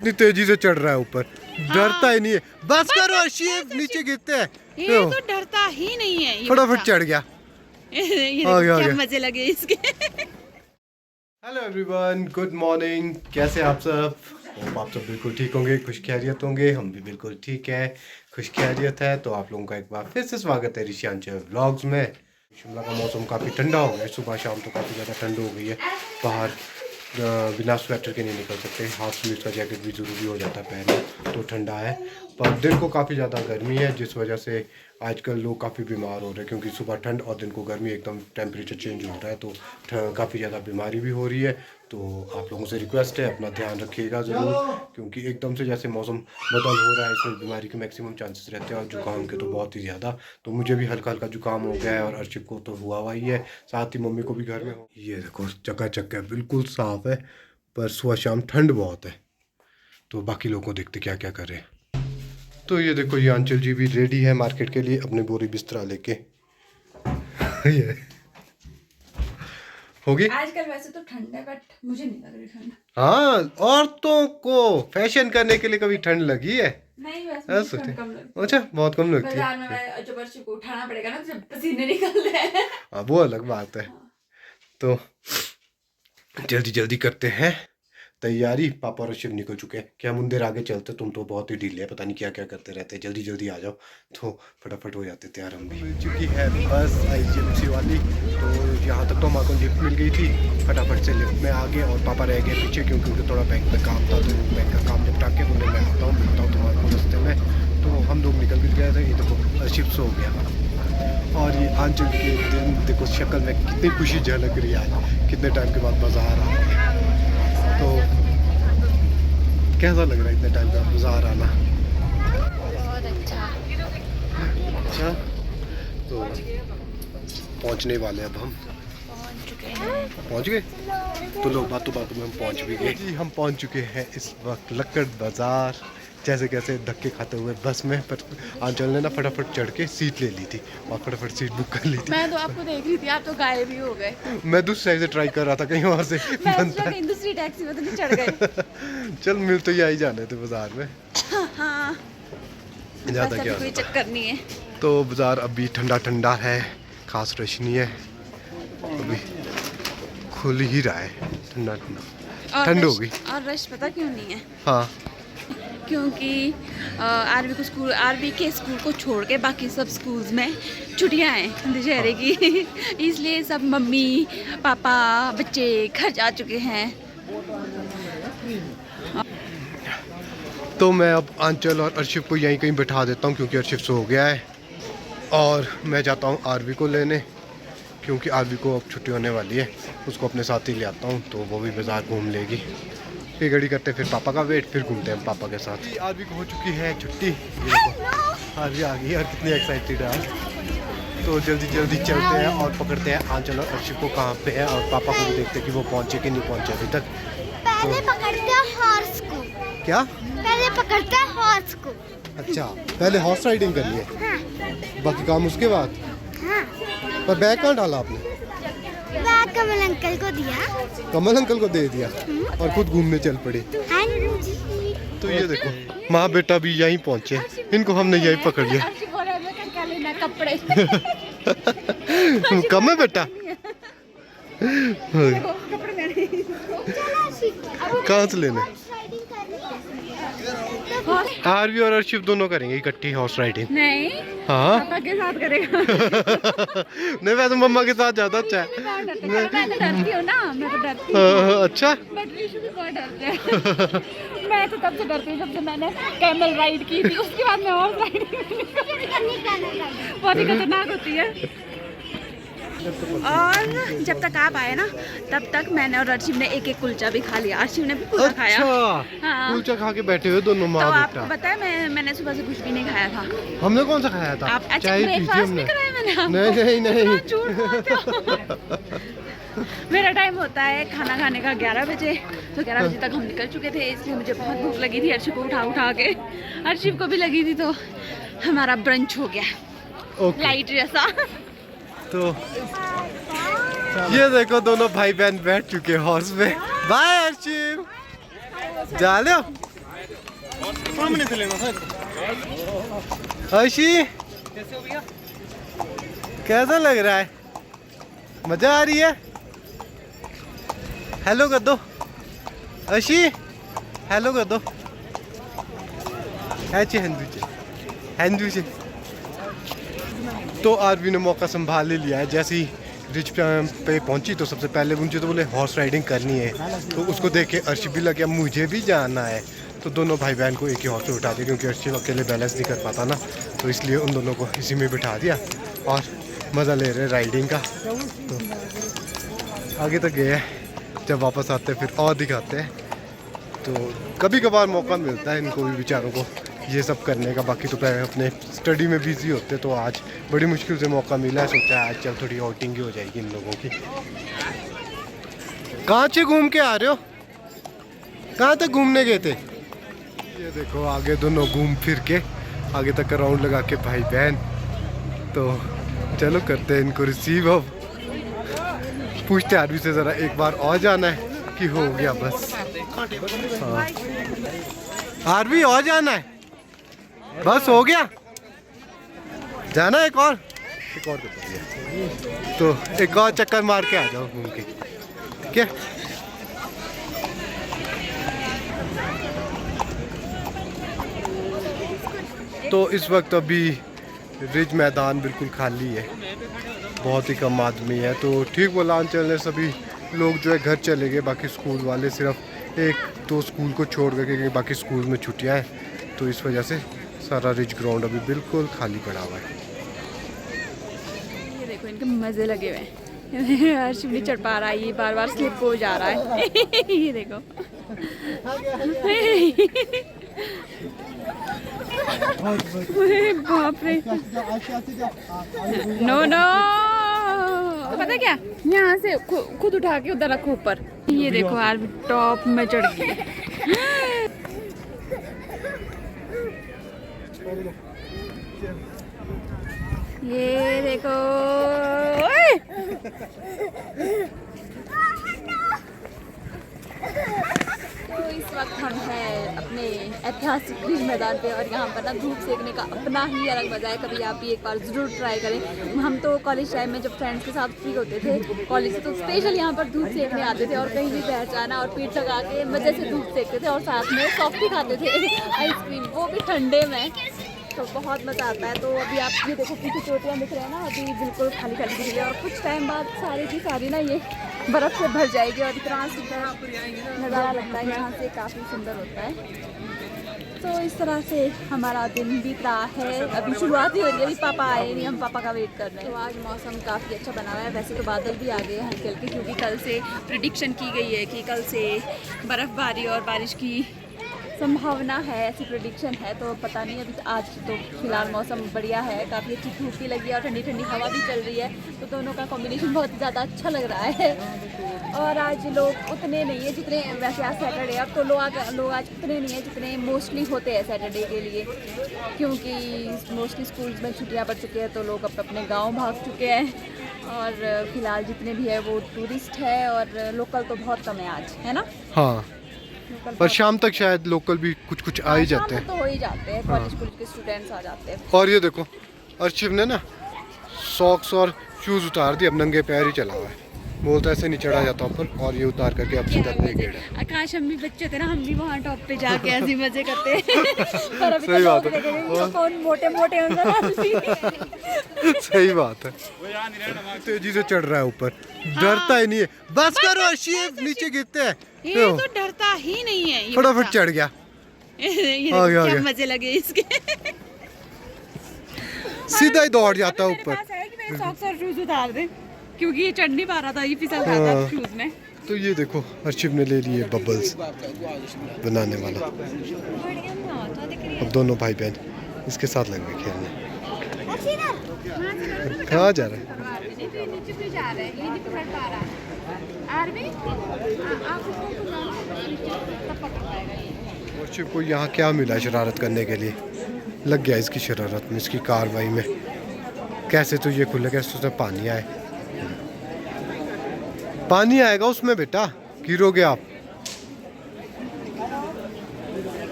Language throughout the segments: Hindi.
इतनी तेजी से चढ़ रहा है ऊपर, डरता ही नहीं है। बस करो अर्शिफ, नीचे गिरते हैं। ये तो डरता ही नहीं है। फटाफट चढ़ गया। क्या मजे लगे इसके। Hello everyone, good morning. कैसे आप सब? आप सब बिल्कुल ठीक होंगे, खुश खैरियत होंगे। हम भी बिल्कुल ठीक है, खुश खैरियत है। तो आप लोगों का एक बार फिर से स्वागत है ऋषियांचल व्लॉग्स में। शिमला का मौसम काफ़ी ठंडा हो गया है, सुबह शाम तो काफ़ी ज़्यादा ठंड हो गई है। बाहर बिना स्वेटर के नहीं निकल सकते, हाफ स्लीव्स का जैकेट भी ज़रूरी हो जाता है पहनना, तो ठंडा है। पर दिन को काफ़ी ज़्यादा गर्मी है, जिस वजह से आजकल लोग काफ़ी बीमार हो रहे हैं, क्योंकि सुबह ठंड और दिन को गर्मी, एकदम टेम्परेचर चेंज हो रहा है, तो काफ़ी ज़्यादा बीमारी भी हो रही है। तो आप लोगों से रिक्वेस्ट है, अपना ध्यान रखिएगा ज़रूर, क्योंकि एकदम से जैसे मौसम बदल हो रहा है, इसमें बीमारी के मैक्सिमम चांसेस रहते हैं, और जुकाम के तो बहुत ही ज़्यादा। तो मुझे भी हल्का हल्का जुकाम हो गया है, और अर्शिफ को तो हुआ ही है, साथ ही मम्मी को भी घर में हो। ये देखो चकाचक है, बिल्कुल साफ़ है, पर सुबह शाम ठंड बहुत है। तो बाकी लोगों को देखते क्या क्या करें। तो ये देखो, ये आंचल जी भी रेडी है मार्केट के लिए, अपने बोरी बिस्तरा लेके। ये होगी। आजकल वैसे तो ठंड है, बट मुझे नहीं लग रही ठंड। हाँ, औरतों को फैशन करने के लिए कभी ठंड लगी है? नहीं, वैसे ठंड कम लगती है। अच्छा, बहुत कम लगती है। बाजार में जब अर्शिफ को उठाना पड़ेगा ना, जब पसीने निकल रहे हैं। हाँ, वो अलग बात है। तो जल्दी जल्दी करते हैं तैयारी। पापा और शिव निकल चुके हैं। क्या हम देर आगे चलते? तुम तो बहुत ही ढीले है, पता नहीं क्या क्या करते रहते हैं। जल्दी जल्दी आ जाओ, तो फटाफट हो जाते तैयार। हम भी मिल चुकी है बस IGMC वाली, तो यहाँ तक तो हमारे लिफ्ट मिल गई थी। फटाफट से लिफ्ट में आ गए, और पापा रह गए पीछे, क्योंकि उनके थोड़ा बैंक में काम था, तो बैंक का काम निपटा के बोले मैं आता हूँ, मिलता हूँ तुम्हारे को रास्ते में। तो हम लोग निकल भी गए थे। ये देखो शिव सो गया, और ये आंचल के दिन देखो शक्ल में कितनी खुशी झलक रही है। आज कितने टाइम के बाद बाजार आ रहे हैं, तो कैसा लग रहा है इतने टाइम का बाजार आना? बहुत अच्छा। अच्छा, तो पहुंचने वाले अब हम। पहुंच गए। तो लोग बातों बातों में हम पहुंच भी गए जी। हम पहुंच चुके हैं इस वक्त लक्कड़ बाजार, जैसे कैसे धक्के खाते हुए बस में। पर आंचल ने ना फटाफट चढ़ के सीट ले ली थी, और फटाफट सीट बुक कर ली थी। मैं तो आपको देख रही थी, आप तो गायब ही हो गए। मैं दूसरी साइड से ट्राई कर रहा था, कहीं वहाँ से बनता है। दूसरी टैक्सी में तो नहीं चढ़ गए। चल, मिल तो यही जाने थे बाजार में। हाँ, ज़्यादा क्या कोई चक्कर नहीं है। तो बाजार अभी ठंडा ठंडा है, खास रश नहीं है, अभी खुल ही रहा है। ठंडा ठंडा ठंड हो गई। और रश पता क्यों नहीं है? हाँ, क्योंकि आरबी के स्कूल को छोड़ के बाकी सब स्कूल्स में छुट्टियां हैं दशहरे की। इसलिए सब मम्मी पापा बच्चे घर जा चुके हैं। तो मैं अब आंचल और अर्शिफ को यहीं कहीं बैठा देता हूँ, क्योंकि अर्शिफ सो गया है, और मैं जाता हूँ आरबी को लेने, क्योंकि आरबी को अब छुट्टी होने वाली है। उसको अपने साथ ही ले आता हूँ, तो वो भी बाजार घूम लेगी। फिर गाड़ी करते, फिर पापा का वेट, फिर घूमते हैं पापा के साथ। आरबी को हो चुकी है छुट्टी। ये देखो आरबी आ गई, और कितनी एक्साइटेड है। तो जल्दी जल्दी चलते हैं और पकड़ते हैं आंचल और अर्शिफ को कहाँ पे है, और पापा को भी देखते हैं कि वो पहुँचे कि नहीं पहुँचे अभी तक। पहले पकड़ते हैं हॉर्स को। क्या? पहले पकड़ते हैं हॉर्स को। अच्छा, पहले हॉर्स राइडिंग करिए। हाँ। बाकी काम उसके बाद। हाँ। पर बैग कहाँ डाला आपने? बैग कमल अंकल को दिया। कमल अंकल को दे दिया, और खुद घूमने चल पड़ी। हाँ जी। तो ये देखो माँ बेटा भी यहीं पहुँचे, इनको हमने यहीं पकड़ लिया। कपड़े कम है बेटा। कहाँ से लेने? आरवी और अर्शिफ दोनों करेंगे इकट्ठी हॉर्स राइडिंग। नहीं, हाँ, पापा के साथ करेगा। नहीं, वैसे मम्मा के साथ ज्यादा अच्छा है। मैं तो डरती हूँ ना, मैं तो डरती हूँ। अच्छा। बट ऋषु भी बहुत डरते हैं। मैं तो तब से डरती हूँ जब से मैंने कैमल राइड की थी, उसके बाद मैं हॉर्स राइडिंग बहुत ही खतरनाक होती है। और जब तक आप आए ना, तब तक मैंने और अर्शिफ ने एक एक कुलचा भी खा लिया। अर्शिफ ने भी पूरा खाया। हाँ, कुलचा खा के बैठे हुए दोनों माँ तो बेटा। आपको पता है मैंने सुबह से कुछ भी नहीं खाया था। हमने कौन सा खाया था? आप अच्छा चाय पी थी ब्रेकफास्ट हमने। नहीं कराया मैंने आपको? नहीं नहीं नहीं। झूठ बोलते हो। मेरा टाइम होता है खाना खाने का 11 बजे, तो 11 बजे तक हम निकल चुके थे, इसलिए मुझे बहुत भूख लगी थी। अर्शिफ को उठा के, अर्शिफ को भी लगी थी, तो हमारा ब्रंच हो गया लाइट जैसा। तो ये देखो दोनों भाई बहन बैठ चुके हॉर्स में। बाय अर्शिफ, जा लो। सामने से लेना सर। अर्शी कैसा लग रहा है? मजा आ रही है? हेलो कर दो अर्शी, हेलो कर दो। हिंदू से तो आरवी ने मौका संभाल ही लिया है। जैसे ही रिच पे पहुंची तो सबसे पहले मुझे तो बोले हॉर्स राइडिंग करनी है, तो उसको देख के अर्शी भी लग गया मुझे भी जाना है। तो दोनों भाई बहन को एक ही हॉर्स पे उठा दिया, क्योंकि अर्शी अकेले बैलेंस नहीं कर पाता ना, तो इसलिए उन दोनों को इसी में बिठा दिया और मज़ा ले रहे राइडिंग का। तो आगे तक गए हैं, जब वापस आते हैं फिर और दिखाते हैं। तो कभी कभार मौका मिलता है इनको भी बेचारों को ये सब करने का, बाकी तो पहले अपने स्टडी में बिजी होते, तो आज बड़ी मुश्किल से मौका मिला है। सोचा आज चल थोड़ी आउटिंग ही हो जाएगी इन लोगों की। कहाँ से घूम के आ रहे हो? कहाँ तक घूमने गए थे? ये देखो आगे दोनों घूम फिर के आगे तक राउंड लगा के भाई बहन। तो चलो करते हैं इनको रिसीव। अब पूछते आरवी से ज़रा एक बार और जाना है कि हो गया बस। हाँ आरवी और जाना है, बस हो गया, जाना है एक और तो एक और चक्कर मार के आ जाओ घूम के, ठीक है? तो इस वक्त अभी रिज मैदान बिल्कुल खाली है, बहुत ही कम आदमी है। तो ठीक बोला अंचल ने, सभी लोग जो है घर चले गए, बाकी स्कूल वाले सिर्फ एक दो स्कूल को छोड़ कर, क्योंकि बाकी स्कूल में छुट्टियां हैं, तो इस वजह से सारा रिज ग्राउंड अभी बिल्कुल खाली पड़ा हुआ है। ये देखो इनके मजे लगे हुए हैं। अर्शी भी चढ़ पा रहा है, ये बार बार स्लिप हो जा रहा है। ये देखो बाप रे, नो नो, पता क्या, यहाँ से खुद उठा के उधर रखो ऊपर। ये देखो यार टॉप में चढ़ गई। ये देखो तो इस वक्त हम हैं अपने ऐतिहासिक रिज मैदान पे, और यहाँ पर ना धूप सेकने का अपना ही अलग मजा है। कभी आप भी एक बार ज़रूर ट्राई करें। हम तो कॉलेज टाइम में जब फ्रेंड्स के साथ फ्री होते थे कॉलेज से, तो स्पेशल यहाँ पर धूप सेकने आते थे, और कहीं भी बैठ जाना और पीठ लगा के मज़े से धूप सेकते थे, और साथ में सॉफ्टी खाते थे आइसक्रीम, वो भी ठंडे में, तो बहुत मज़ा आता है। तो अभी आप ये देखो पीछे चोटियाँ दिख रहे हैं ना, अभी बिल्कुल खाली खाली दिख रही है, और कुछ टाइम बाद सारी की सारी ना ये बर्फ़ से भर जाएगी, और इतना सुंदर नज़ारा लगता है यहाँ से, काफ़ी सुंदर होता है। तो इस तरह से हमारा दिन बीत रहा है, अभी शुरुआत ही हो रही है, अभी पापा आए नहीं, हम पापा का वेट कर रहे हैं। तो आज मौसम काफ़ी अच्छा बना हुआ है, वैसे तो बादल भी आ गए हैं हल्के हल्के, क्योंकि कल से प्रिडिक्शन की गई है कि कल से बर्फ़बारी और बारिश की संभावना है, ऐसी प्रेडिक्शन है। तो पता नहीं, अभी आज तो फिलहाल मौसम बढ़िया है, काफ़ी अच्छी धूप भी लगी है और ठंडी ठंडी हवा भी चल रही है, तो दोनों का कॉम्बिनेशन बहुत ज़्यादा अच्छा लग रहा है। और आज लोग उतने नहीं है जितने, वैसे आज सैटरडे, अब तो लोग आज उतने नहीं है जितने मोस्टली होते हैं सैटरडे के लिए, क्योंकि मोस्टली स्कूल्स में छुट्टियाँ पड़ चुकी है, तो लोग अपने गाँव भाग चुके हैं, और फिलहाल जितने भी है वो टूरिस्ट है, और लोकल तो बहुत कम है आज, है ना? हाँ, पर शाम तक शायद लोकल भी कुछ कुछ आ ही जाते हैं, तो हो ही जाते हैं, कॉलेज स्कूल के स्टूडेंट्स आ जाते हैं। और ये देखो अर्शिव ने ना सॉक्स और शूज उतार दिए, अब नंगे पैर ही चला हुआ है, बोलता ऐसे नहीं चढ़ा जाता ऊपर, और ये उतार करके अब सीधा अपने गेट है। आकाश हम भी बच्चे थे ना, हम भी वहाँ टॉप पे जाके ऐसे मजे करते हैं। पर अभी सही बात है, कौन मोटे मोटे सही बात है, तेजी से चढ़ रहा है ऊपर, डरता ही नहीं है। बस करो अर्शिव, नीचे गिरते हैं। ये तो डरता ही नहीं है, फटाफट चढ़ गया, ये क्या मजे लगे इसके। सीधा ही दौड़ जाता है ऊपर। सॉक्स और शूज उतार दे, क्योंकि ये चढ़ नहीं पा रहा था, ये फिसल रहा था शूज में। तो ये देखो अर्शिव ने ले लिए बबल्स बनाने वाला, अब दोनों भाई बहन इसके साथ लग गए खेलने। कहाँ जा रहे हैं? अर्शिव को यहाँ क्या मिला शरारत करने के लिए, लग गया इसकी शरारत में, इसकी कार्रवाई में। कैसे तो ये खुले, कैसे उसमें पानी आए, पानी आएगा उसमें बेटा, गिरोगे आप।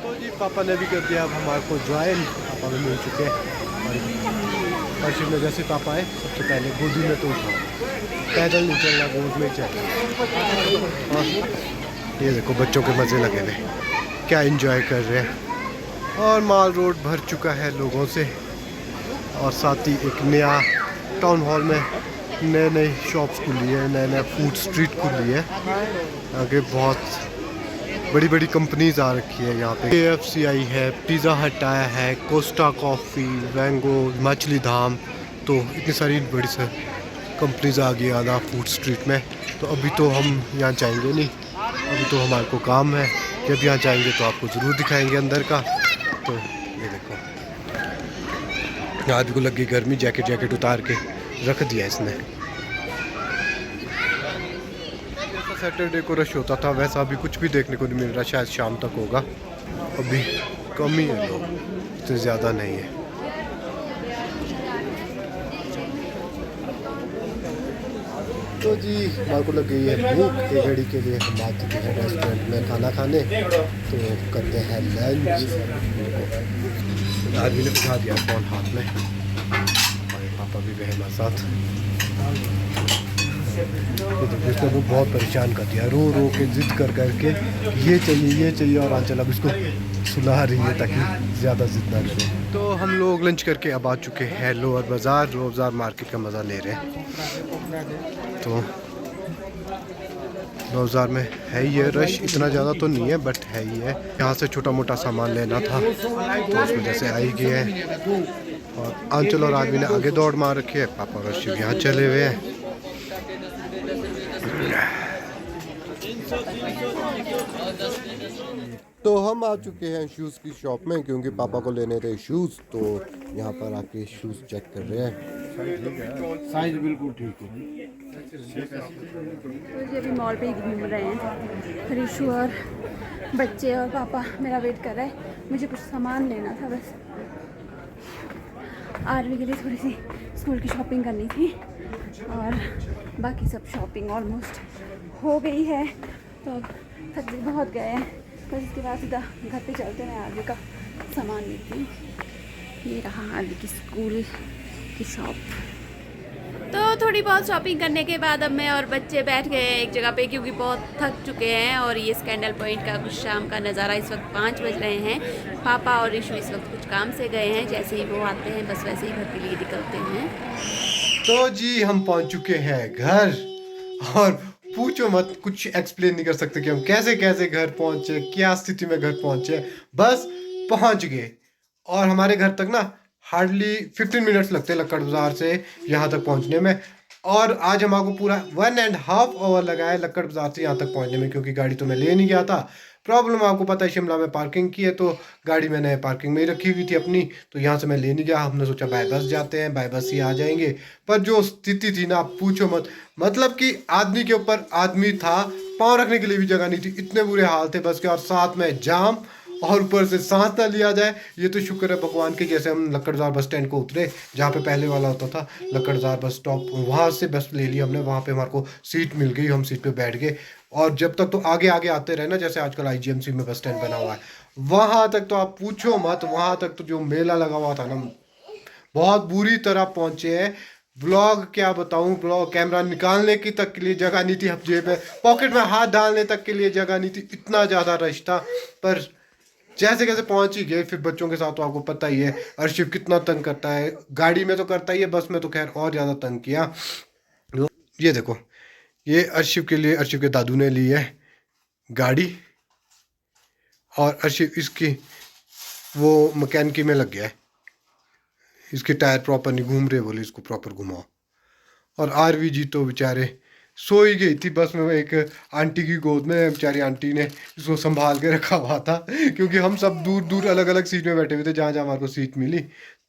तो जी जी पापा ने भी कर दिया अब हमारे को ज्वाइन, पापा भी मिल चुके हैं। और अर्शिफ में जैसे पापा आए सबसे पहले गोदी में तो उठाओ, पैदल नहीं चलना, गोद में चलना। और ये देखो बच्चों के मज़े लगे हुए, क्या एंजॉय कर रहे हैं। और माल रोड भर चुका है लोगों से, और साथ ही एक नया टाउन हॉल में नए नए शॉप्स खुली है, नए नए फूड स्ट्रीट खुली है। आगे बहुत बड़ी बड़ी कंपनीज आ रखी है यहाँ पे। KFC आई है, पिज़्ज़ा हट आया है, कोस्टा कॉफ़ी, वैंगो, मछली धाम, तो इतनी सारी बड़ी सारी कंपनीज आ गई आधा फूड स्ट्रीट में। तो अभी तो हम यहाँ जाएंगे नहीं, अभी तो हमारे को काम है। जब यहाँ जाएंगे तो आपको ज़रूर दिखाएंगे अंदर का। तो ये देखो आदमी को लगी गर्मी, जैकेट उतार के रख दिया इसने। सैटरडे को रश होता था वैसा अभी कुछ भी देखने को नहीं मिल रहा, शायद शाम तक होगा। अभी कम ही है लोग, इतने ज़्यादा नहीं है। तो जी हमारे को लग गई है भूख, एक घड़ी के लिए हम आ चुके हैं रेस्टोरेंट में खाना खाने। तो करते हैं लंच। आदमी ने बिठा दिया फ़ोन हाथ में, और पापा भी गए हमारे साथ। तो इसने वो बहुत परेशान कर दिया, रो रो के जिद कर करके ये चाहिए, और आंचल अब इसको सुला रही है ताकि ज़्यादा जिद ना करे। तो हम लोग लंच करके अब आ चुके हैं लोअर बाज़ार मार्केट का मज़ा ले रहे हैं। तो बाज़ार में है ही है रश, इतना ज़्यादा तो नहीं है बट है ही है। यहाँ से छोटा मोटा सामान लेना था तो उस वजह से आई गए हैं। और आंचल और आदमी ने आगे दौड़ मार रखी है, पापा और अर्शिफ यहाँ चले हुए हैं। तो हम आ चुके हैं शूज़ की शॉप में, क्योंकि पापा को लेने थे शूज़। तो यहाँ पर आके शूज़ चेक कर रहे हैं। साइज बिल्कुल ठीक है। तो अभी मॉल पे ही घूम रहे हैं। हरीशु और बच्चे और पापा मेरा वेट कर रहे हैं। मुझे कुछ सामान लेना था बस, आरवी के लिए थोड़ी सी स्कूल की शॉपिंग करनी थी, और बाकी सब शॉपिंग ऑलमोस्ट हो गई है। तो अब थक भी बहुत गए हैं, बस इसके बाद सीधा घर पे चलते हैं, आरवी का सामान लेती हूँ। ये रहा आरवी की स्कूल की शॉप। तो थोड़ी बहुत शॉपिंग करने के बाद अब मैं और बच्चे बैठ गए हैं एक जगह पे, क्योंकि बहुत थक चुके हैं। और ये स्कैंडल पॉइंट का कुछ शाम का नज़ारा, इस वक्त 5 बज रहे हैं। पापा और ऋषु इस वक्त कुछ काम से गए हैं, जैसे ही वो आते हैं बस वैसे ही घर के लिए निकलते हैं। तो जी हम पहुंच चुके हैं घर, और पूछो मत, कुछ एक्सप्लेन नहीं कर सकते कि हम कैसे कैसे घर पहुंचे, क्या स्थिति में घर पहुंचे। बस पहुंच गए, और हमारे घर तक ना हार्डली 15 मिनट्स लगते हैं लक्कड़ बाज़ार से यहाँ तक पहुँचने में। और आज हमारे को पूरा 1.5 आवर लगा है लक्कड़ बाज़ार से यहाँ तक पहुँचने में, क्योंकि गाड़ी तो मैं ले नहीं गया था। प्रॉब्लम आपको पता है, शिमला में पार्किंग की है, तो गाड़ी मैंने पार्किंग में ही रखी हुई थी अपनी, तो यहाँ से मैं ले नहीं गया। हमने सोचा बाय बस जाते हैं, बाय बस ही आ जाएंगे। पर जो स्थिति थी ना, आप पूछो मत, मतलब कि आदमी के ऊपर आदमी था, पाँव रखने के लिए भी जगह नहीं थी, इतने बुरे हाल थे बस के। और साथ में जाम, और ऊपर से सांस ना लिया जाए। ये तो शुक्र है भगवान के, जैसे हम लक्कड़जार बस स्टैंड को उतरे, जहाँ पे पहले वाला होता था लक्कड़जार बस स्टॉप, वहाँ से बस ले ली हमने। वहाँ पे हमारे को सीट मिल गई, हम सीट पे बैठ गए। और जब तक तो आगे आगे आते रहे ना, जैसे आजकल IGMC में बस स्टैंड बना हुआ है, वहाँ तक तो आप पूछो मत, वहाँ तक तो जो मेला लगा हुआ था ना, बहुत बुरी तरह पहुँचे हैं। व्लॉग क्या बताऊं, व्लॉग कैमरा निकालने की तक के लिए जगह नहीं थी, जेब में पॉकेट में हाथ डालने तक के लिए जगह नहीं थी, इतना ज़्यादा रश था। पर जैसे कैसे पहुंच ही गए। फिर बच्चों के साथ तो आपको पता ही है, अर्शिफ कितना तंग करता है, गाड़ी में तो करता ही है, बस में तो खैर और ज़्यादा तंग किया। ये देखो, ये अर्शिफ के लिए अर्शिफ के दादू ने ली है गाड़ी, और अर्शिफ इसकी वो मैकेनिकी में लग गया है, इसके टायर प्रॉपर नहीं घूम रहे, बोले इसको प्रॉपर घुमाओ। और आरवी जी तो बेचारे सो ही गई थी बस में, एक आंटी की गोद में, बेचारी आंटी ने इसको संभाल के रखा हुआ था, क्योंकि हम सब दूर दूर अलग अलग सीट में बैठे हुए थे, जहाँ जहाँ हमारे को सीट मिली।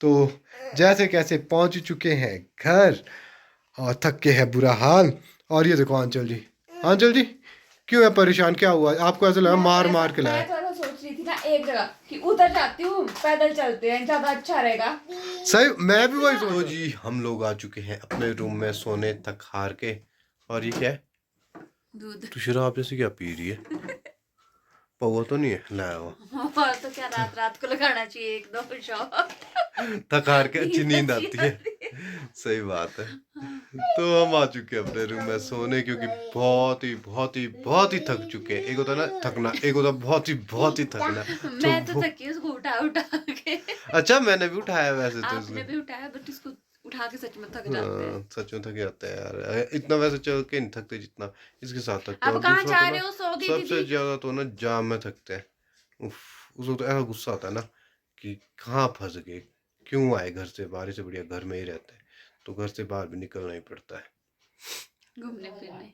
तो जैसे कैसे पहुँच चुके हैं घर, और थक के है बुरा हाल। और ये देखो आंचल जी क्यों है परेशान, क्या हुआ आपको? ऐसा लगा मार मार के लाया। मैं सोच रही थी ना एक जगह कि उतर जाती हूँ, पैदल चलते हैं, ज्यादा अच्छा रहेगा। सही, मैं भी वही सोच। जी हम लोग आ चुके हैं अपने रूम में सोने तक हार के। और ये क्या है? दूध। तो शराब जैसी क्या पी रही है? पौवा तो नहीं है लाया हुआ? तो तो क्या रात रात को लगाना चाहिए एक दो शॉट। थकार के अच्छी नींद आती है। सही बात है। तो हम आ चुके हैं अपने रूम में सोने, क्योंकि बहुत ही थक चुके हैं। एक होता है ना थकना, एक होता है बहुत ही थकना। मैं तो थकी उसको उठा उठा के। अच्छा, मैंने भी उठाया वैसे तो आपने भी उठाया, बट इसको उठा के सच में थक जाते हैं। सच में थक जाते हैं यार। इतना वैसे चल के नहीं थकते जितना इसके साथ थकते हैं। आप और कहाँ दूसरा जा तो रहे ना हो? सो गई सबसे दीदी। ज्यादा तो ना जाम में थकते हैं। उफ, उसको तो ऐसा गुस्सा आता है ना कि कहाँ फंस गए, क्यों आए घर से बाहर, से बढ़िया घर में ही रहते हैं। तो घर से बाहर भी निकलना ही पड़ता है घूमने फिरने।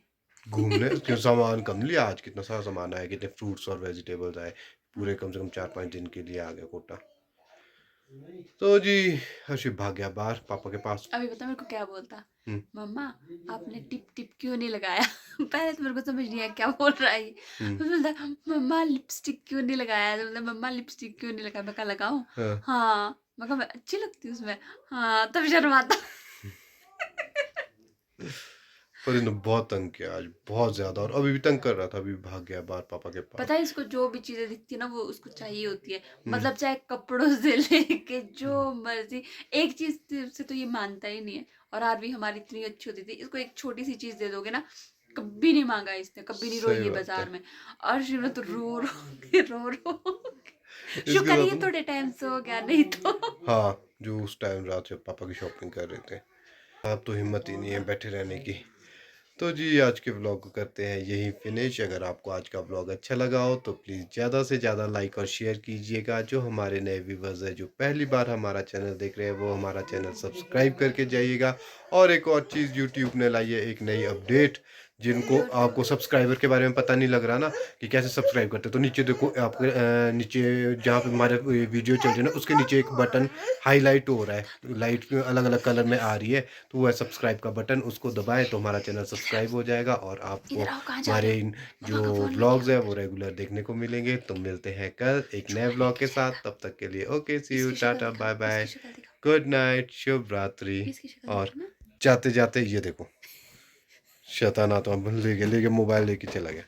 घूमने। क्यों, सामान कम लिया आज, कितना सारा सामान आया, कितने फ्रूट्स और वेजिटेबल्स आए, पूरे कम से कम 4-5 दिन के लिए आ गया कोटा। तो जी हर्षित भाग गया बाहर पापा के पास। अभी पता मेरे को क्या बोलता, हम्म मम्मा आपने टिप टिप क्यों नहीं लगाया? पहले तो मेरे को समझ नहीं आया क्या बोल रहा है ये। हम्म फिर बोलता मम्मा लिपस्टिक क्यों नहीं लगाया? तो बोलता मम्मा लिपस्टिक क्यों नहीं लगाया? मैं कहा लगाऊं? हाँ। हाँ। मैं कहा मैं अच्छी लगती हूँ उसमें। हाँ, तब शर्माता। पर इन्होंने बहुत तंग किया आज, बहुत ज्यादा, और अभी भी तंग कर रहा था, अभी भी भाग गया बाहर पापा के पास। पता है इसको जो भी चीजें दिखती है ना वो उसको चाहिए होती है। हम्म मतलब चाहे कपड़ों से लेके जो मर्जी, एक चीज से तो ये मानता ही नहीं है। और आरवी हमारी इतनी अच्छी होती थी, इसको एक छोटी सी चीज दे दोगे ना, कभी नहीं मांगा इसने, कभी नहीं रोई सही है बात बाजार है। में। और शिव तो रो के। इसके शुक्र साथ ये ना, थोड़े टाइम सो गया, नहीं तो। हाँ, जो उस टाइम रात से पापा की शॉपिंग कर रहे थे। अब तो हिम्मत ही नहीं है बैठे रहने की। तो जी आज के व्लॉग को करते हैं यही फिनिश। अगर आपको आज का व्लॉग अच्छा लगा हो तो प्लीज़ ज़्यादा से ज़्यादा लाइक और शेयर कीजिएगा। जो हमारे नए व्यूवर्स हैं, जो पहली बार हमारा चैनल देख रहे हैं, वो हमारा चैनल सब्सक्राइब करके जाइएगा। और एक और चीज़, यूट्यूब ने लाई है एक नई अपडेट। जिनको आपको सब्सक्राइबर के बारे में पता नहीं लग रहा ना कि कैसे सब्सक्राइब करते, तो नीचे देखो आपके नीचे जहाँ पे हमारे वीडियो चल रही है ना, उसके नीचे एक बटन हाईलाइट हो रहा है, लाइट अलग अलग कलर में आ रही है, तो वो है सब्सक्राइब का बटन। उसको दबाएं तो हमारा चैनल सब्सक्राइब हो जाएगा और आपको इधर आओ, कहाँ जा रहे हमारे हो? इन पापा जो का फोन लग व्लॉग्स गया। है वो रेगुलर देखने को मिलेंगे। तो मिलते हैं कल एक नए व्लॉग के साथ, तब तक के लिए ओके, सी यू, इसकी शक्ल टाटा, दिखाओ, बाय बाय, इसकी शक्ल दिखाओ, गुड नाइट, शुभ रात्रि। इसकी शक्ल और देखो ना। जाते जाते ये देखो, शैतान आता लेके मोबाइल लेके चला गया।